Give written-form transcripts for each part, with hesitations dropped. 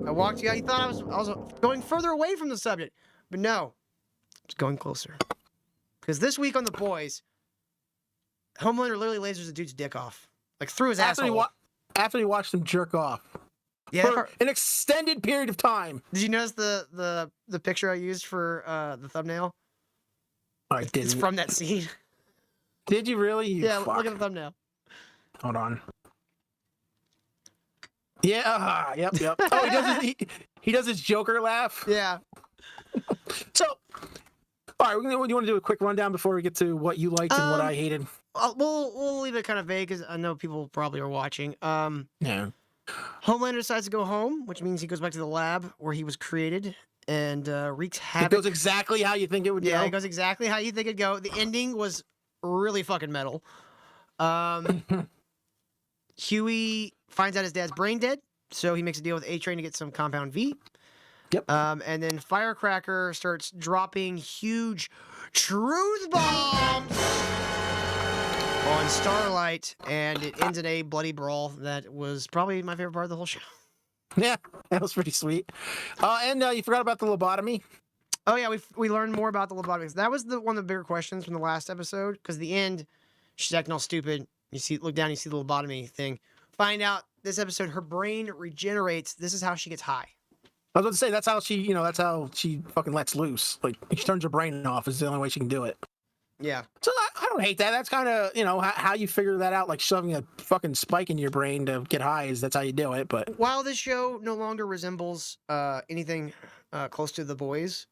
I walked you out. You thought I was going further away from the subject, but no, it's going closer. Because this week on The Boys, Homelander literally lasers the dude's dick off, like through his asshole. After he watched him jerk off. Yeah, for an extended period of time. Did you notice the picture I used for the thumbnail? I didn't. It's from that scene. Did you really? Yeah, look at the thumbnail. Hold on. Yeah, yep. Oh, he does his Joker laugh. Yeah. So, all right, you want to do a quick rundown before we get to what you liked and what I hated? We'll leave it kind of vague because I know people probably are watching. Yeah. Homelander decides to go home, which means he goes back to the lab where he was created and wreaks havoc. It goes exactly how you think it would go. Yeah, it goes exactly how you think it'd go. The ending was really fucking metal. Huey finds out his dad's brain dead, so he makes a deal with A-Train to get some Compound V. Yep. And then Firecracker starts dropping huge truth bombs on Starlight, and it ends in a bloody brawl that was probably my favorite part of the whole show. Yeah, that was pretty sweet. And you forgot about the lobotomy. Oh yeah, we learned more about the lobotomy. That was one of the bigger questions from the last episode, because the end, she's acting all stupid. Look down, you see the lobotomy thing. Find out this episode, her brain regenerates. This is how she gets high. I was about to say, that's how she fucking lets loose. Like, she turns her brain off is the only way she can do it. Yeah. So I don't hate that. That's kind of, how you figure that out, like shoving a fucking spike in your brain to get high that's how you do it. But while this show no longer resembles anything close to The Boys,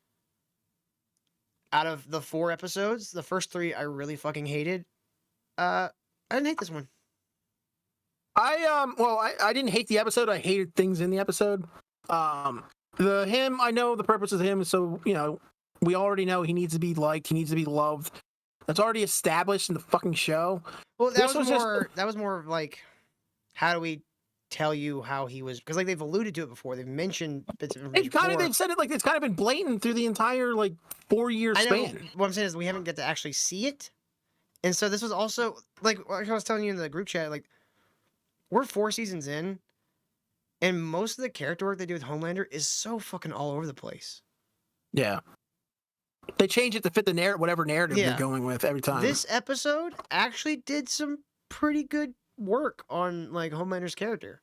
out of the 4 episodes, the first 3 I really fucking hated. I didn't hate this one. I didn't hate the episode. I hated things in the episode. I know the purpose of him, so we already know he needs to be liked, he needs to be loved. That's already established in the fucking show. Well, that was more of like, how do we tell you how he was? Because like they've alluded to it before, they've mentioned bits of information. They've said it like it's kind of been blatant through the entire 4-year span. What I'm saying is we haven't get to actually see it, and so this was also like I was telling you in the group chat, like we're 4 seasons in. And most of the character work they do with Homelander is so fucking all over the place. Yeah. They change it to fit the whatever narrative they're going with every time. This episode actually did some pretty good work on Homelander's character.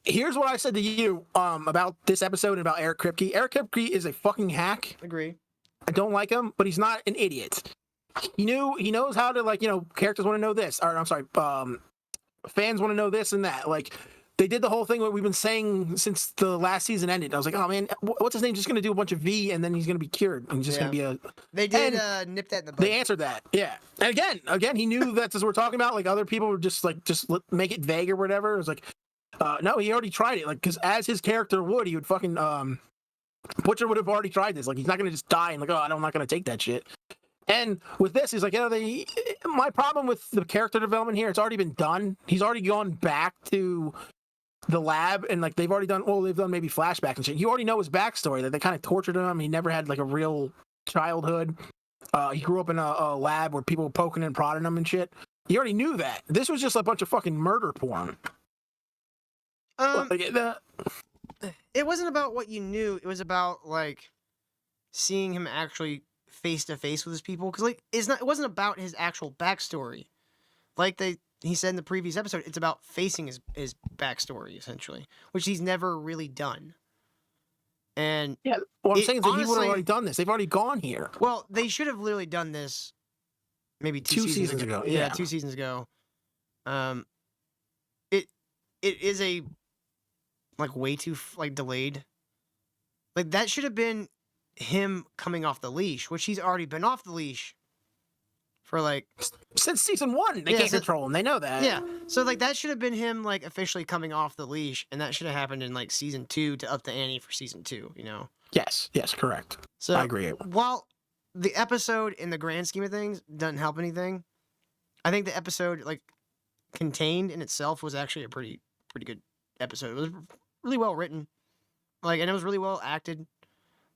Here's what I said to you about this episode and about Eric Kripke. Eric Kripke is a fucking hack. Agree. I don't like him, but he's not an idiot. He knows how to characters want to know this. Or I'm sorry, fans want to know this and that. They did the whole thing what we've been saying since the last season ended. I was like, oh man, what's his name? Just going to do a bunch of V and then he's going to be cured. And he's just going to be a... They did nip that in the bud. They answered that, yeah. And again, he knew that's what we're talking about. Other people were just make it vague or whatever. It was no, he already tried it. Because as his character would, he would fucking... Butcher would have already tried this. He's not going to just die and I'm not going to take that shit. And with this, he's like, my problem with the character development here, it's already been done. He's already gone back to the lab, and they've done maybe flashbacks and shit. You already know his backstory, that they kind of tortured him. He never had a real childhood. He grew up in a lab where people were poking and prodding him and shit. You already knew that. This was just a bunch of fucking murder porn. It wasn't about what you knew. It was about seeing him actually face to face with his people, because it wasn't about his actual backstory. He said in the previous episode, it's about facing his backstory, essentially, which he's never really done. And yeah, what I'm saying is that he would have already done this. They've already gone here. Well, they should have literally done this maybe two seasons ago. Yeah, 2 seasons ago. It is a way too delayed. That should have been him coming off the leash, which he's already been off the leash for since season 1. They can't control him. They know that. Yeah. So that should have been him officially coming off the leash, and that should have happened in season 2 to up the ante for season 2. Yes, correct. So I agree. While the episode in the grand scheme of things doesn't help anything, I think the episode contained in itself was actually a pretty good episode. It was really well written, and it was really well acted.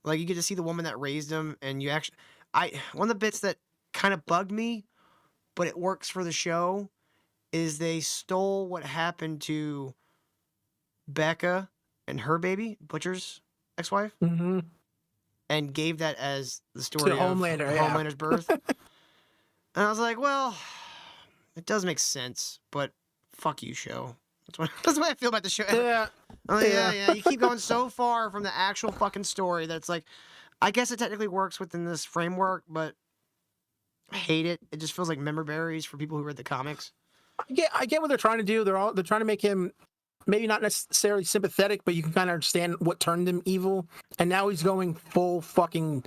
You get to see the woman that raised him, and one of the bits that kind of bugged me, but it works for the show, is they stole what happened to Becca and her baby, Butcher's ex-wife, Mm-hmm. and gave that as the story of Homelander, yeah. Homelander's birth. And I was like, well, it does make sense, but fuck you, show. That's what I feel about the show. Yeah. Oh, Yeah. yeah. You keep going so far from the actual fucking story that it's like, I guess it technically works within this framework, but I hate it. It just feels like member berries for people who read the comics. I get what they're trying to do. They're trying to make him maybe not necessarily sympathetic, but you can kind of understand what turned him evil. And now he's going full fucking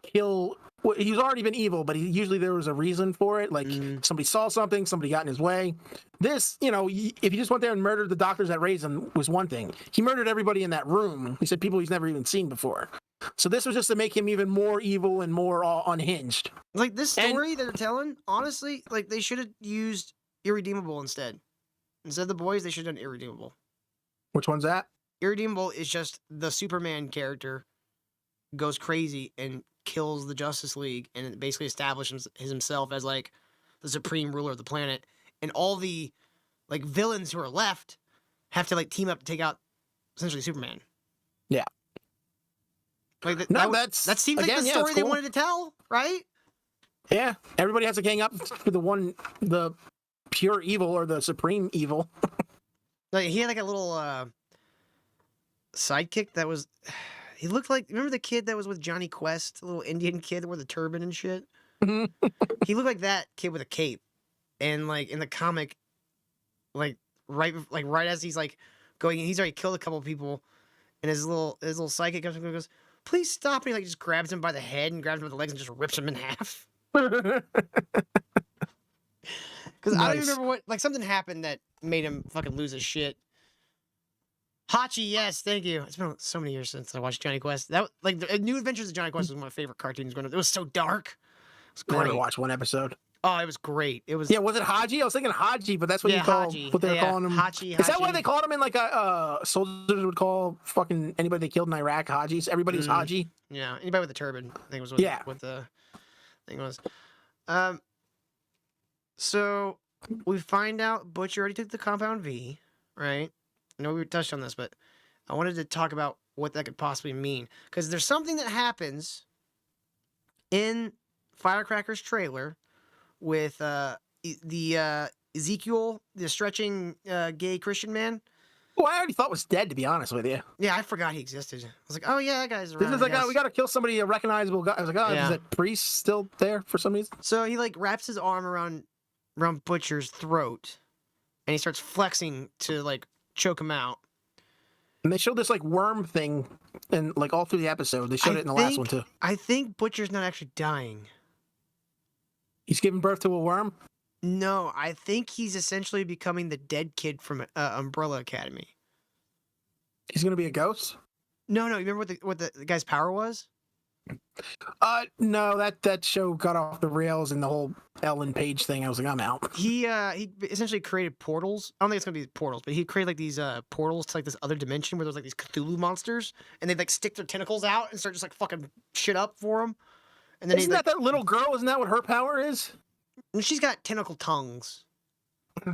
kill. Well, he's already been evil, but usually there was a reason for it. Like somebody saw something, somebody got in his way. This, if he just went there and murdered the doctors that raised him was one thing. He murdered everybody in that room. He said people he's never even seen before. So this was just to make him even more evil and more unhinged. Like this story that they're telling, honestly, like they should have used Irredeemable instead. Instead of the boys, they should have done Irredeemable. Which one's that? Irredeemable is just the Superman character goes crazy and kills the Justice League and it basically establishes himself as like the supreme ruler of the planet. And all the like villains who are left have to like team up to take out essentially Superman. Yeah. Like that seems like the story they wanted to tell, right? Yeah. Everybody has to gang up for the pure evil or the supreme evil. Like he had like a little sidekick that was. He looked like, remember the kid that was with Johnny Quest, the little Indian kid that wore the turban and shit. He looked like that kid with a cape, and like in the comic, right as he's like going, he's already killed a couple of people, and his little sidekick comes up and goes, "Please stop!" And he like just grabs him by the head and grabs him by the legs and just rips him in half. Because nice. I don't even remember what, something happened that made him fucking lose his shit. Hachi, yes, thank you. It's been so many years since I watched Johnny Quest. The New Adventures of Johnny Quest was one of my favorite cartoons growing up. It was so dark. It was great. I never watched one episode. Oh, it was great. It was. Yeah, was it Haji? I was thinking Haji, but that's what what they're calling him. Hachi. Is that why they called him in like a soldiers would call fucking anybody they killed in Iraq Hajis? Everybody was Haji. Yeah, anybody with a turban, I think was what the thing was. So we find out Butcher already took the Compound V, right? I know we touched on this, but I wanted to talk about what that could possibly mean. Because there's something that happens in Firecracker's trailer with the Ezekiel, the stretching gay Christian man. Well, I already thought was dead, to be honest with you. Yeah, I forgot he existed. I was like, oh yeah, that guy's around. This is like, we got to kill somebody, a recognizable guy. I was like, is that priest still there for some reason? So he like wraps his arm around Butcher's throat, and he starts flexing to like choke him out. And they showed this like worm thing, and like all through the episode, they showed it in the last one too. I think Butcher's not actually dying. He's giving birth to a worm? No, I think he's essentially becoming the dead kid from Umbrella Academy. He's gonna be a ghost? No, you remember what the guy's power was? No, that show got off the rails and the whole Ellen Page thing. I was like, I'm out. He essentially created portals. I don't think it's gonna be portals, but he created like these portals to like this other dimension where there's like these Cthulhu monsters, and they like stick their tentacles out and start just like fucking shit up for him. And then isn't that little girl? Isn't that what her power is? She's got tentacle tongues.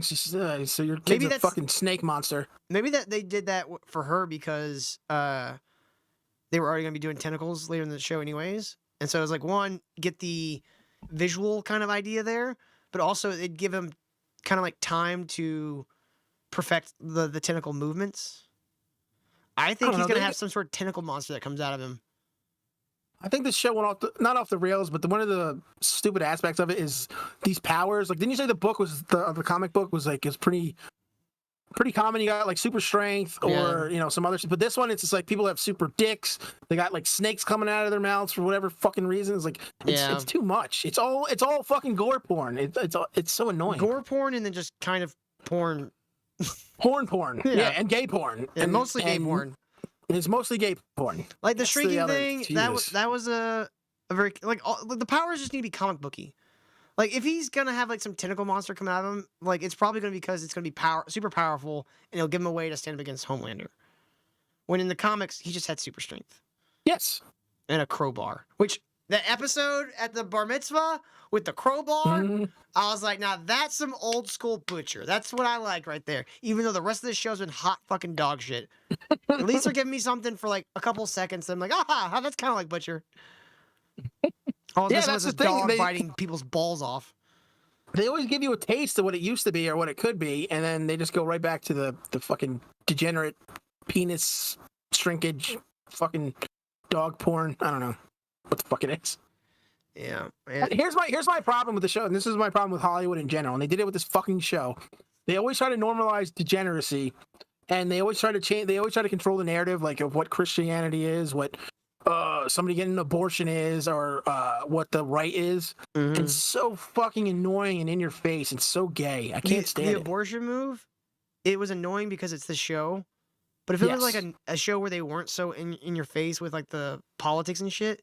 So your kid's a fucking snake monster. Maybe that they did that for her because they were already going to be doing tentacles later in the show anyways. And so it was like, one, get the visual kind of idea there, but also it'd give him kind of like time to perfect the tentacle movements. I think he's going to have some sort of tentacle monster that comes out of him. I think this show went not off the rails, but one of the stupid aspects of it is these powers. Like, didn't you say the book was the comic book was like, it's pretty common. You got like super strength or some other stuff. But this one, it's just like people have super dicks. They got like snakes coming out of their mouths for whatever fucking reason. It's like it's too much. It's all fucking gore porn. It's so annoying. Gore porn and then just kind of porn. Horn porn. Yeah, and gay porn. And mostly gay porn. It's mostly gay porn. Like the shrinking thing, that was a very like the powers just need to be comic booky. Like if he's gonna have like some tentacle monster come out of him, like it's probably gonna be because it's gonna be super powerful and it'll give him a way to stand up against Homelander. When in the comics, he just had super strength. Yes. And a crowbar, which The episode at the bar mitzvah with the crowbar, Mhm. I was like, now that's some old school Butcher. That's what I like right there. Even though the rest of the show's been hot fucking dog shit. At least they're giving me something for like a couple seconds. I'm like, that's kind of like Butcher. All Yeah, this that's was the this thing. dog biting people's balls off. They always give you a taste of what it used to be or what it could be, and then they just go right back to the fucking degenerate penis shrinkage, fucking dog porn. I don't know what the fuck it is. Yeah. Here's my problem with the show, and this is my problem with Hollywood in general. And they did it with this fucking show. They always try to normalize degeneracy, and they always try to change. They always try to control the narrative, like of what Christianity is, what somebody getting an abortion is, or what the right is. Mhm. It's so fucking annoying and in your face. It's so gay. I can't stand the it. abortion move. It was annoying because it's the show. But if it was like Yes. a show where they weren't so in your face with like the politics and shit,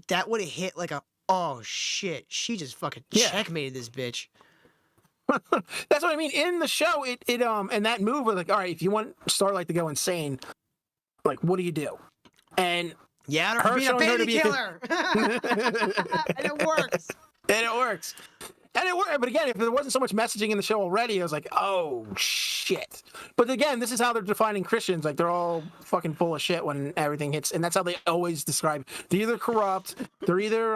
that would have hit like oh shit, she just fucking Yeah. checkmated this bitch. That's what I mean. In the show, it and that move was like, all right, if you want Starlight to go insane, like, what do you do? And Yeah, her Her being a showing her to baby be a killer. And it works. and it works. And it worked. But again, if there wasn't so much messaging in the show already, I was like, oh shit. But again, this is how they're defining Christians. Like, they're all fucking full of shit when everything hits, and that's how they always describe. They're either corrupt, they're either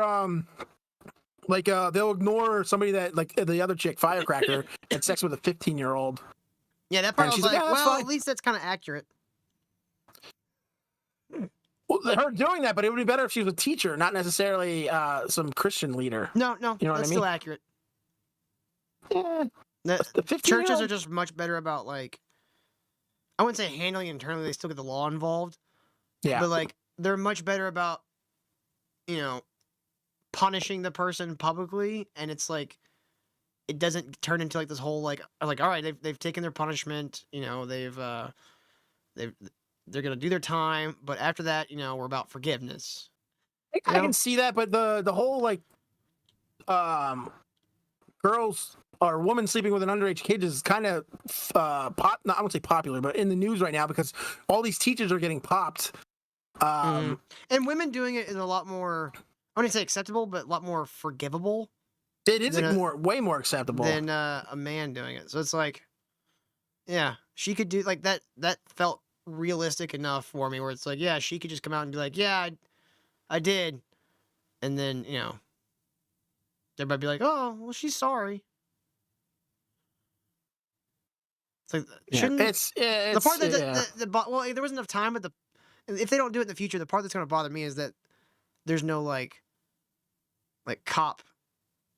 they'll ignore somebody that, like the other chick, Firecracker, had sex with a 15-year-old. Yeah, that part And I was she's like, like, "Yeah, that's well, fine." at least that's kind of accurate. Well, her doing that, but it would be better if she was a teacher, not necessarily some Christian leader. No, You know what I that's mean? still accurate. Yeah, The the 15-year-old? churches are just much better about like, I wouldn't say handling it internally. They still get the law involved, Yeah. but like they're much better about, punishing the person publicly, and it's like it doesn't turn into like this whole like all right, they've taken their punishment, they're gonna do their time, but after that, we're about forgiveness. I can see that, but the whole like girls or woman sleeping with an underage kid is kind of I won't say popular, but in the news right now because all these teachers are getting popped. And women doing it is a lot more, I wouldn't say acceptable, but a lot more forgivable It is Then way more acceptable. than a man doing it. So it's like, yeah, she could do like that. That felt realistic enough for me, where it's like, yeah, she could just come out and be like, yeah, I did, and then everybody be like, oh, well, she's sorry. It's like, shouldn't the part that well, there wasn't enough time, but if they don't do it in the future, the part that's gonna bother me is that there's no like cop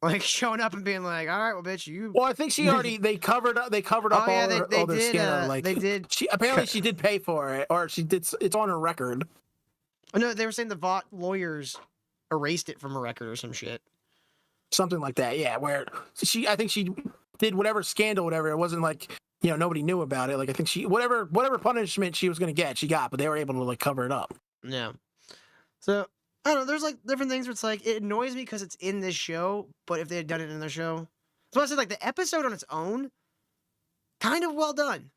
like showing up and being like, all right, well, bitch, you. Well, I think she already they covered up Oh, all, yeah, all their did, scandal. Like they did. she apparently she did pay for it, or she did. It's on her record. Oh, no, they were saying the Vought lawyers erased it from a record or some shit. Something like that, yeah. Where I think she did whatever scandal, whatever. It wasn't like nobody knew about it. Like I think she whatever punishment she was gonna get, she got, but they were able to like cover it up. Yeah. So I don't know. There's like different things where it's like it annoys me because it's in this show, but if they had done it in their show, so I said like the episode on its own, kind of well done.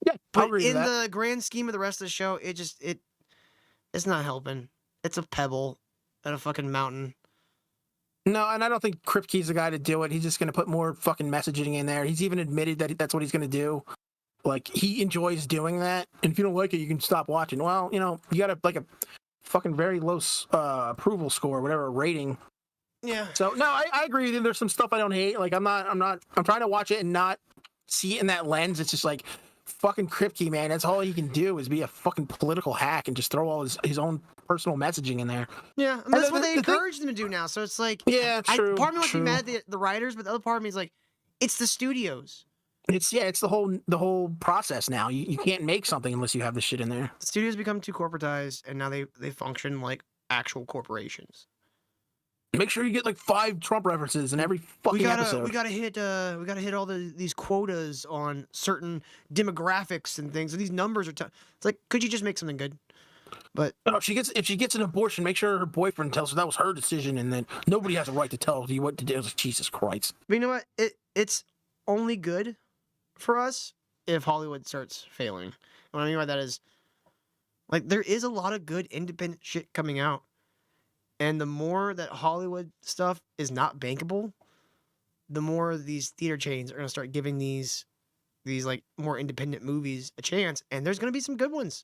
Yeah, I But agree with in that. the grand scheme of the rest of the show, it's not helping. It's a pebble at a fucking mountain. No, and I don't think Kripke's the guy to do it. He's just going to put more fucking messaging in there. He's even admitted that that's what he's going to do. Like, he enjoys doing that. And if you don't like it, you can stop watching. Well, you got a fucking very low approval score, whatever rating. Yeah. So, no, I agree with you. There's some stuff I don't hate. Like, I'm trying to watch it and not see it in that lens. It's just like, fucking Kripke, man. That's all he can do is be a fucking political hack and just throw all his own personal messaging in there. Yeah, and that's what they encourage them to do now. So it's like, yeah, true. Part of me wants to be mad at the writers, but the other part of me is like, it's the studios. It's the whole process now. You can't make something unless you have the shit in there. The studios become too corporatized, and now they function like actual corporations. Make sure you get like 5 Trump references in every fucking episode. We gotta hit all these quotas on certain demographics and things. And these numbers are it's like, could you just make something good? But no, if she gets an abortion, make sure her boyfriend tells her that was her decision, and then nobody has a right to tell you what to do. It's like, Jesus Christ. But you know what? It's only good for us if Hollywood starts failing. What I mean by that is, like, there is a lot of good independent shit coming out. And the more that Hollywood stuff is not bankable, the more these theater chains are going to start giving these like more independent movies a chance, and there's going to be some good ones.